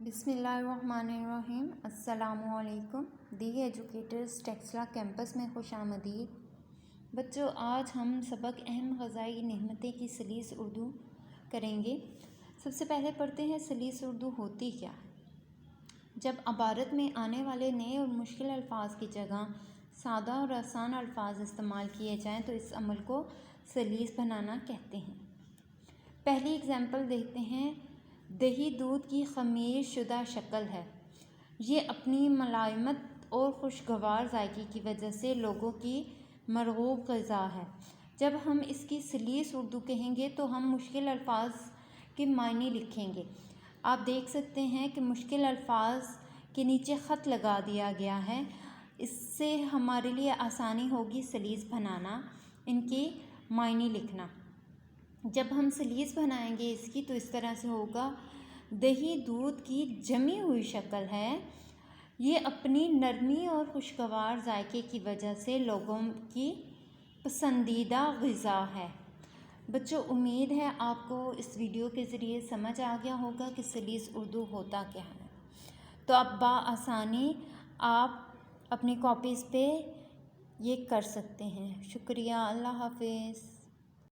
بسم اللہ الرحمن الرحیم۔ السلام علیکم۔ دی ایجوکیٹرز ٹیکسلا کیمپس میں خوش آمدید۔ بچوں، آج ہم سبق اہم غذائی نعمتیں کی سلیس اردو کریں گے۔ سب سے پہلے پڑھتے ہیں سلیس اردو ہوتی کیا ہے۔ جب عبارت میں آنے والے نئے اور مشکل الفاظ کی جگہ سادہ اور آسان الفاظ استعمال کیے جائیں تو اس عمل کو سلیس بنانا کہتے ہیں۔ پہلی اگزامپل دیکھتے ہیں۔ دہی دودھ کی خمیر شدہ شکل ہے۔ یہ اپنی ملائمت اور خوشگوار ذائقے کی وجہ سے لوگوں کی مرغوب غذا ہے۔ جب ہم اس کی سلیس اردو کہیں گے تو ہم مشکل الفاظ کے معنی لکھیں گے۔ آپ دیکھ سکتے ہیں کہ مشکل الفاظ کے نیچے خط لگا دیا گیا ہے۔ اس سے ہمارے لیے آسانی ہوگی سلیس بنانا، ان کے معنی لکھنا۔ جب ہم سلیس بنائیں گے اس کی تو اس طرح سے ہوگا۔ دہی دودھ کی جمی ہوئی شکل ہے۔ یہ اپنی نرمی اور خوشگوار ذائقے کی وجہ سے لوگوں کی پسندیدہ غذا ہے۔ بچوں، امید ہے آپ کو اس ویڈیو کے ذریعے سمجھ آ گیا ہوگا کہ سلیس اردو ہوتا کیا ہے۔ تو اب بآسانی آپ اپنی کاپیز پہ یہ کر سکتے ہیں۔ شکریہ۔ اللہ حافظ۔